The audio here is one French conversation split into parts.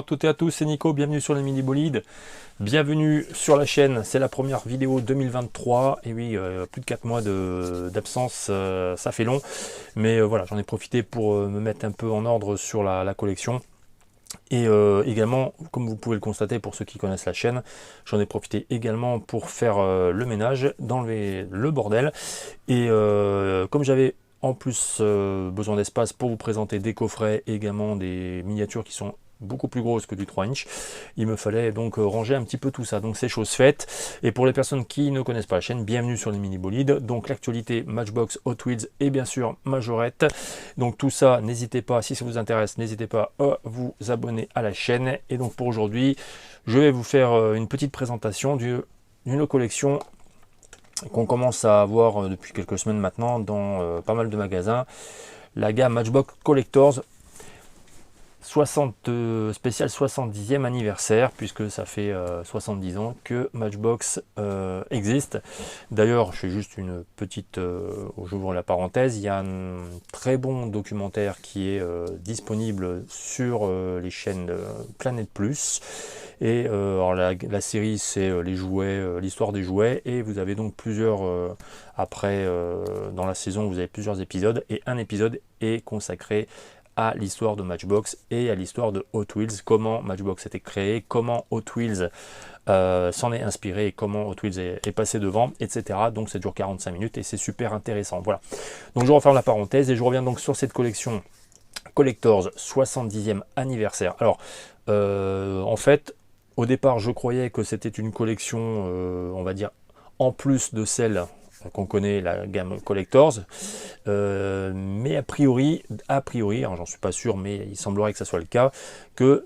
toutes et à tous, c'est Nico, bienvenue sur les mini bolides, bienvenue sur la chaîne, c'est la première vidéo 2023, et oui, plus de 4 mois d'absence, ça fait long, mais voilà, j'en ai profité pour me mettre un peu en ordre sur la collection. Et également, comme vous pouvez le constater pour ceux qui connaissent la chaîne, j'en ai profité également pour faire le ménage, d'enlever le bordel. Et comme j'avais en plus besoin d'espace pour vous présenter des coffrets et également des miniatures qui sont beaucoup plus grosses que du 3 inch, il me fallait donc ranger un petit peu tout ça, donc c'est chose faite. Et pour les personnes qui ne connaissent pas la chaîne, bienvenue sur les mini bolides, donc l'actualité Matchbox, Hot Wheels et bien sûr Majorette. Donc tout ça, n'hésitez pas, si ça vous intéresse, n'hésitez pas à vous abonner à la chaîne. Et donc pour aujourd'hui, je vais vous faire une petite présentation d'une collection qu'on commence à avoir depuis quelques semaines maintenant dans pas mal de magasins, la gamme Matchbox Collectors 60 spécial 70e anniversaire, puisque ça fait 70 ans que Matchbox existe. D'ailleurs, je fais juste une petite, j'ouvre la parenthèse, il y a un très bon documentaire qui est disponible sur les chaînes Planète Plus. Et alors la série, c'est les jouets, l'histoire des jouets, et vous avez donc plusieurs après dans la saison, vous avez plusieurs épisodes, et un épisode est consacré à l'histoire de Matchbox et à l'histoire de Hot Wheels, comment Matchbox a été créé, comment Hot Wheels s'en est inspiré, et comment Hot Wheels est passé devant, etc. Donc ça dure 45 minutes et c'est super intéressant. Voilà. Donc je referme la parenthèse et je reviens donc sur cette collection Collectors 70e anniversaire. Alors en fait, au départ, je croyais que c'était une collection, on va dire, en plus de celle qu'on connaît, la gamme Collectors, mais a priori, alors j'en suis pas sûr, mais il semblerait que ça soit le cas, que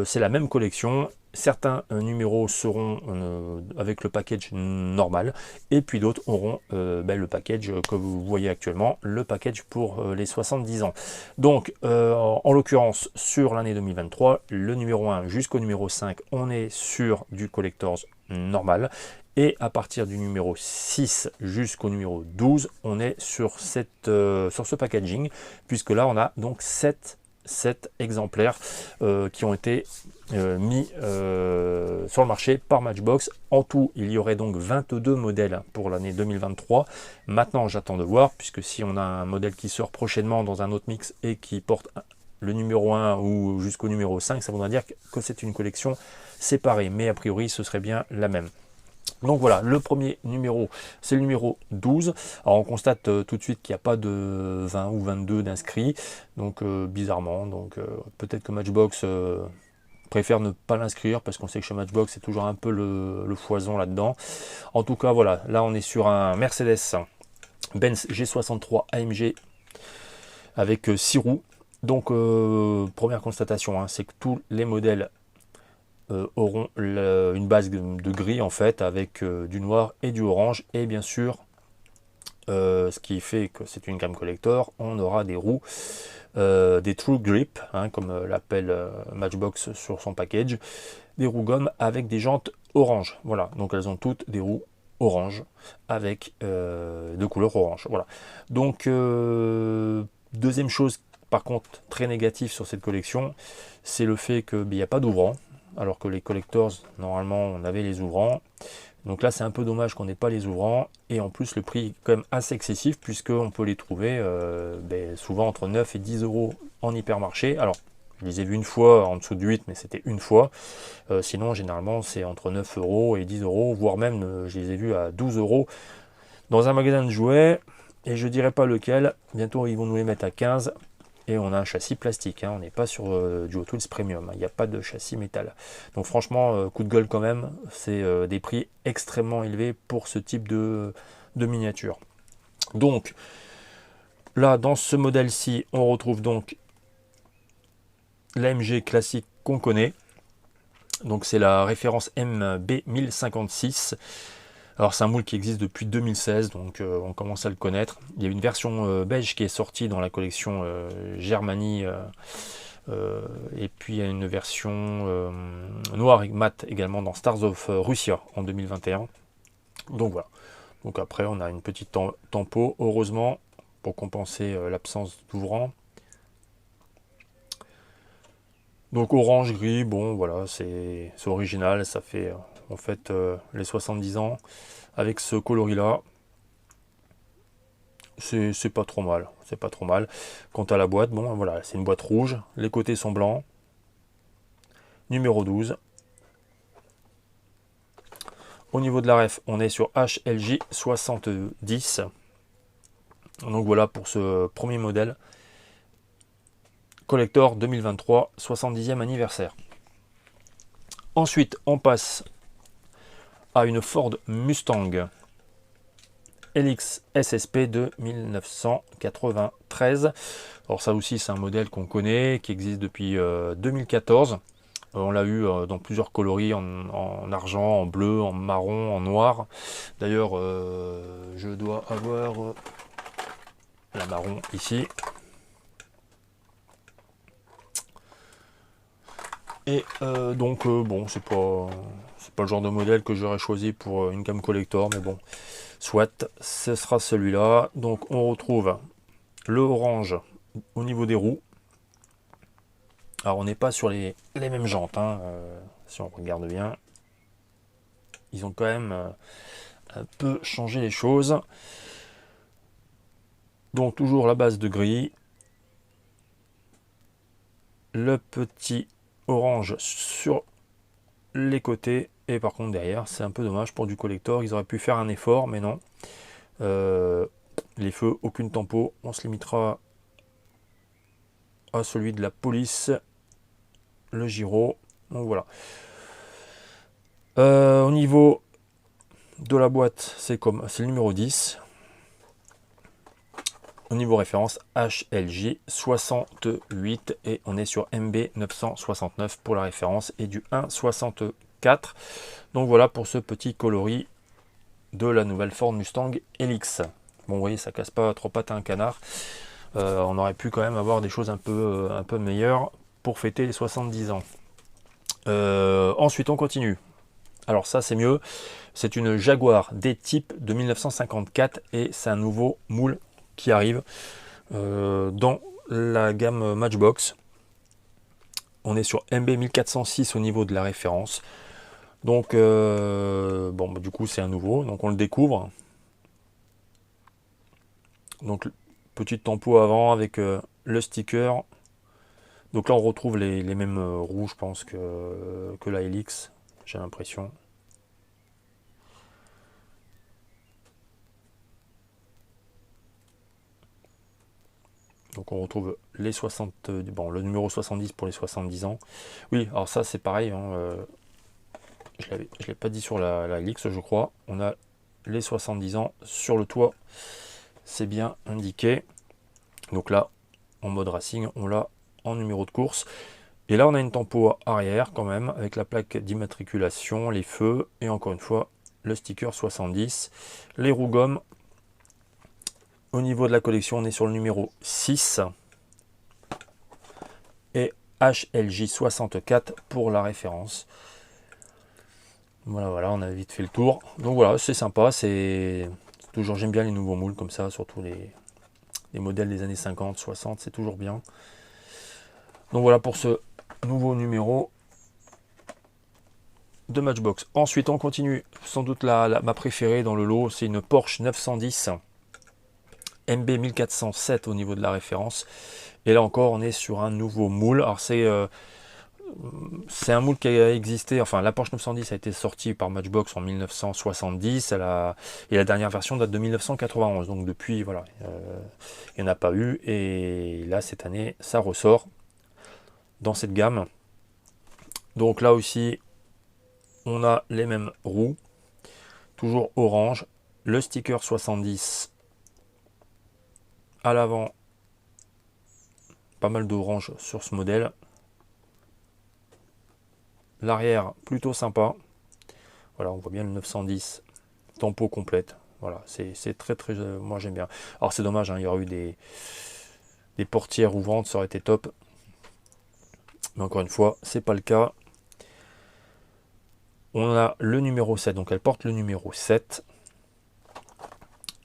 c'est la même collection. Certains numéros seront avec le package normal, et puis d'autres auront le package que vous voyez actuellement, le package pour les 70 ans. Donc, en l'occurrence, sur l'année 2023, le numéro 1 jusqu'au numéro 5, on est sur du Collectors normal. Et à partir du numéro 6 jusqu'au numéro 12, on est sur ce packaging, puisque là, on a donc 7 exemplaires qui ont été mis sur le marché par Matchbox. En tout, il y aurait donc 22 modèles pour l'année 2023. Maintenant, j'attends de voir, puisque si on a un modèle qui sort prochainement dans un autre mix et qui porte le numéro 1 ou jusqu'au numéro 5, ça voudra dire que c'est une collection séparée. Mais a priori, ce serait bien la même. Donc voilà, le premier numéro, c'est le numéro 12. Alors on constate tout de suite qu'il n'y a pas de 20 ou 22 d'inscrits, donc bizarrement, donc peut-être que Matchbox préfère ne pas l'inscrire, parce qu'on sait que chez Matchbox c'est toujours un peu le foison là-dedans. En tout cas voilà, là on est sur un Mercedes-Benz G63 AMG avec 6 roues. Donc première constatation, hein, c'est que tous les modèles auront une base de gris en fait, avec du noir et du orange, et bien sûr ce qui fait que c'est une gamme collector, on aura des roues des True Grip, hein, comme l'appelle Matchbox sur son package, des roues gomme avec des jantes orange. Voilà, donc elles ont toutes des roues orange avec de couleur orange. Voilà, donc deuxième chose par contre très négatif sur cette collection, c'est le fait qu'il n'y a pas d'ouvrant, alors que les collectors, normalement, on avait les ouvrants. Donc là, c'est un peu dommage qu'on n'ait pas les ouvrants. Et en plus, le prix est quand même assez excessif, puisqu'on peut les trouver souvent entre 9 et 10 euros en hypermarché. Alors, je les ai vus une fois en dessous de 8, mais c'était une fois. Sinon, généralement, c'est entre 9 euros et 10 euros, voire même, je les ai vus à 12 euros dans un magasin de jouets. Et je dirais pas lequel. Bientôt, ils vont nous les mettre à 15. Et on a un châssis plastique, hein. On n'est pas sur du Hot Wheels Premium, hein. Il n'y a pas de châssis métal. Donc franchement, coup de gueule quand même, c'est des prix extrêmement élevés pour ce type de miniature. Donc là, dans ce modèle-ci, on retrouve donc l'AMG classique qu'on connaît. Donc c'est la référence MB1056. Alors c'est un moule qui existe depuis 2016, donc on commence à le connaître. Il y a une version beige qui est sortie dans la collection Germanie, et puis il y a une version noire et mat également dans Stars of Russia en 2021. Donc voilà. Donc après on a une petite tempo, heureusement, pour compenser l'absence d'ouvrant. Donc orange, gris, bon voilà, c'est original, ça fait en fait les 70 ans avec ce coloris là. C'est pas trop mal, c'est pas trop mal. Quant à la boîte, bon voilà, c'est une boîte rouge, les côtés sont blancs. Numéro 12. Au niveau de la ref, on est sur HLJ 70. Donc voilà pour ce premier modèle. Collector 2023, 70e anniversaire. Ensuite, on passe à une Ford Mustang LX SSP de 1993. Alors ça aussi, c'est un modèle qu'on connaît, qui existe depuis 2014. On l'a eu dans plusieurs coloris, en argent, en bleu, en marron, en noir. D'ailleurs, je dois avoir la marron ici. Et donc, bon, c'est pas le genre de modèle que j'aurais choisi pour une gamme collector, mais bon, soit, ce sera celui-là. Donc, on retrouve le orange au niveau des roues. Alors, on n'est pas sur les mêmes jantes, hein, si on regarde bien. Ils ont quand même un peu changé les choses. Donc, toujours la base de gris. Le petit orange sur les côtés. Et par contre, derrière, c'est un peu dommage pour du collector. Ils auraient pu faire un effort, mais non. Les feux, aucune tempo. On se limitera à celui de la police. Le gyro. Donc voilà. Au niveau de la boîte, c'est le numéro 10. Au niveau référence, HLJ 68 et on est sur MB 969 pour la référence et du 1,64. Donc voilà pour ce petit coloris de la nouvelle Ford Mustang LX. Bon, vous voyez, ça casse pas trop pattes à un canard. On aurait pu quand même avoir des choses un peu meilleures pour fêter les 70 ans. Ensuite, on continue. Alors ça, c'est mieux. C'est une Jaguar D-Type de 1954 et c'est un nouveau moule qui arrive dans la gamme Matchbox. On est sur MB 1406 au niveau de la référence. Donc, bon, bah, du coup, c'est un nouveau. Donc, on le découvre. Donc, petite tempo avant avec le sticker. Donc là, on retrouve les mêmes roues, je pense, que la LX. J'ai l'impression. Donc on retrouve les 60, bon, le numéro 70 pour les 70 ans. Oui, alors ça c'est pareil, hein, je ne l'ai pas dit sur la LX, je crois. On a les 70 ans sur le toit, c'est bien indiqué. Donc là, en mode racing, on l'a en numéro de course. Et là, on a une tempo arrière quand même, avec la plaque d'immatriculation, les feux, et encore une fois, le sticker 70, les roues gommes. Au niveau de la collection, on est sur le numéro 6 et HLJ 64 pour la référence. Voilà, on a vite fait le tour. Donc voilà, c'est sympa. C'est toujours, j'aime bien les nouveaux moules comme ça, surtout les modèles des années 50, 60, c'est toujours bien. Donc voilà pour ce nouveau numéro de Matchbox. Ensuite, on continue. Sans doute ma préférée dans le lot, c'est une Porsche 910. MB 1407 au niveau de la référence. Et là encore, on est sur un nouveau moule. Alors c'est un moule qui a existé, enfin la Porsche 910 a été sortie par Matchbox en 1970, et la dernière version date de 1991. Donc depuis, voilà, il n'y en a pas eu. Et là, cette année, ça ressort dans cette gamme. Donc là aussi, on a les mêmes roues, toujours orange. Le sticker 70 à l'avant, pas mal d'orange sur ce modèle. L'arrière plutôt sympa. Voilà, on voit bien le 910 tempo complète. Voilà, c'est très moi j'aime bien. Alors c'est dommage, hein, il y aurait eu des portières ouvrantes, ça aurait été top. Mais encore une fois, c'est pas le cas. On a le numéro 7, donc elle porte le numéro 7.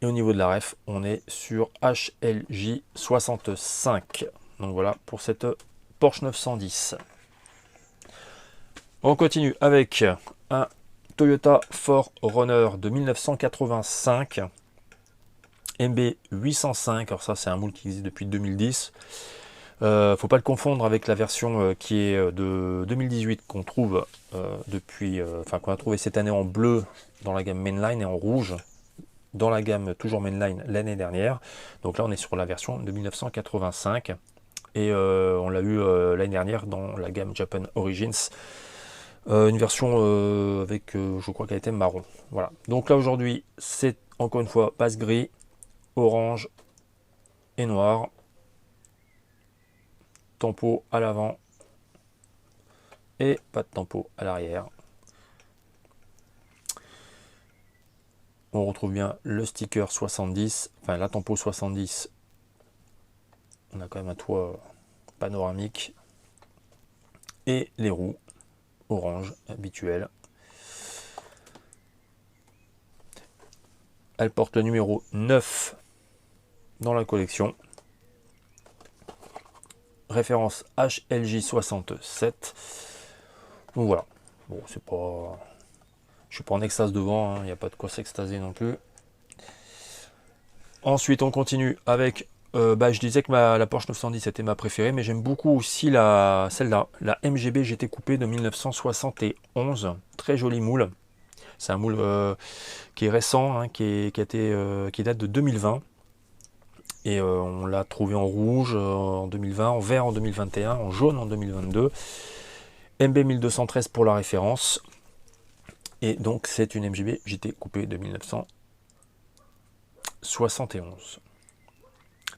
Et au niveau de la ref, on est sur HLJ 65. Donc voilà pour cette Porsche 910. On continue avec un Toyota 4Runner de 1985. MB805, alors ça c'est un moule qui existe depuis 2010. Faut pas le confondre avec la version qui est de 2018 qu'on trouve qu'on a trouvé cette année en bleu dans la gamme Mainline et en rouge dans la gamme toujours Mainline l'année dernière. Donc là on est sur la version de 1985 et on l'a eu l'année dernière dans la gamme Japan Origins. Une version avec, je crois qu'elle était marron. Voilà. Donc là aujourd'hui c'est encore une fois base gris, orange et noir. Tempo à l'avant et pas de tempo à l'arrière. On retrouve bien le sticker 70, enfin la tempo 70. On a quand même un toit panoramique et les roues orange habituelles. Elle porte le numéro 9 dans la collection. Référence HLJ67. Donc voilà. Bon, c'est pas. Je suis pas en extase devant, il n'y a pas de quoi s'extaser non plus. Ensuite, on continue avec. Je disais que la Porsche 910 était ma préférée, mais j'aime beaucoup aussi celle-là, la MGB GT Coupé de 1971. Très joli moule. C'est un moule qui est récent, qui date de 2020. Et on l'a trouvé en rouge en 2020, en vert en 2021, en jaune en 2022. MB 1213 pour la référence. Et donc c'est une MGB GT Coupé de 1971.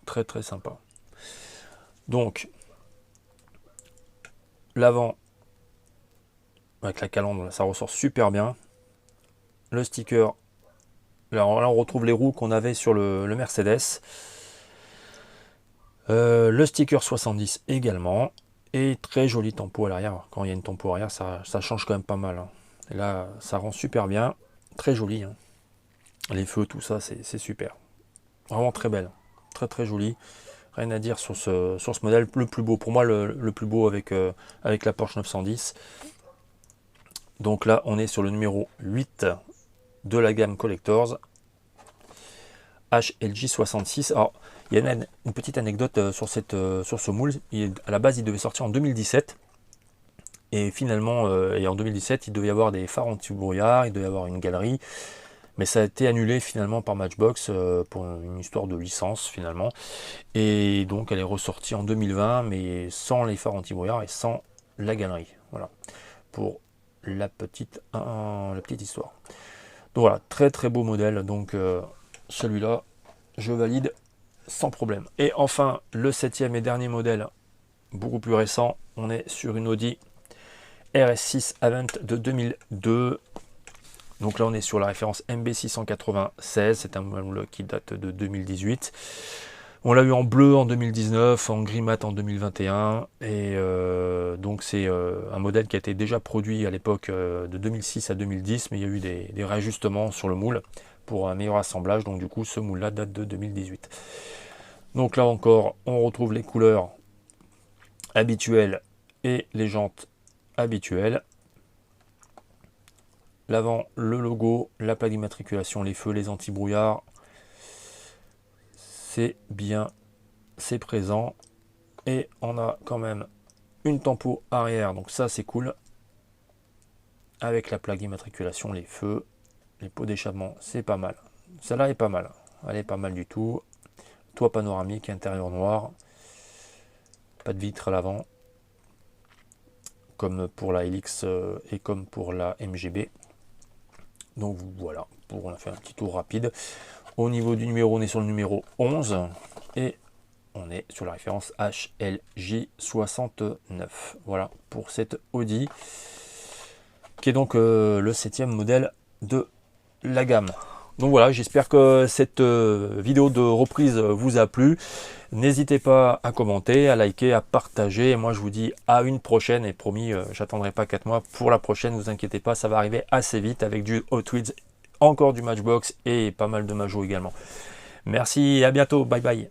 Très très sympa. Donc l'avant avec la calandre, ça ressort super bien. Le sticker, là on retrouve les roues qu'on avait sur le Mercedes. Le sticker 70 également. Et très joli tempo à l'arrière. Quand il y a une tempo arrière, ça change quand même pas mal. Et là, ça rend super bien. Très joli. Les feux, tout ça, c'est super. Vraiment très belle. Très très joli. Rien à dire sur ce modèle. Le plus beau, pour moi, le plus beau avec la Porsche 910. Donc là, on est sur le numéro 8 de la gamme Collectors. HLJ66. Alors, il y a une petite anecdote sur ce moule. À la base, il devait sortir en 2017. Et finalement, en 2017, il devait y avoir des phares anti-brouillard, il devait y avoir une galerie. Mais ça a été annulé finalement par Matchbox pour une histoire de licence finalement. Et donc, elle est ressortie en 2020, mais sans les phares anti-brouillard et sans la galerie. Voilà, pour la petite histoire. Donc voilà, très très beau modèle. Donc celui-là, je valide sans problème. Et enfin, le 7e et dernier modèle, beaucoup plus récent, on est sur une Audi RS6 Avant de 2002. Donc là, on est sur la référence MB696. C'est un modèle qui date de 2018. On l'a eu en bleu en 2019, en gris mat en 2021. Et donc c'est un modèle qui a été déjà produit à l'époque de 2006 à 2010, mais il y a eu des réajustements sur le moule pour un meilleur assemblage. Donc du coup, ce moule-là date de 2018. Donc là encore, on retrouve les couleurs habituelles et les jantes habituelles. L'avant, le logo, la plaque d'immatriculation, les feux, les anti-brouillards. C'est bien, c'est présent. Et on a quand même une tempo arrière, donc ça c'est cool. Avec la plaque d'immatriculation, les feux, les pots d'échappement, c'est pas mal. Celle-là est pas mal. Elle est pas mal du tout. Toit panoramique, intérieur noir. Pas de vitre à l'avant. Comme pour la Helix et comme pour la MGB. Donc voilà, on a fait un petit tour rapide. Au niveau du numéro, on est sur le numéro 11. Et on est sur la référence HLJ69. Voilà pour cette Audi. Qui est donc le 7e modèle de la gamme. Donc voilà, j'espère que cette vidéo de reprise vous a plu. N'hésitez pas à commenter, à liker, à partager. Et moi, je vous dis à une prochaine. Et promis, j'attendrai pas 4 mois pour la prochaine. Ne vous inquiétez pas, ça va arriver assez vite avec du Hot Wheels, encore du Matchbox et pas mal de Majo également. Merci et à bientôt. Bye bye.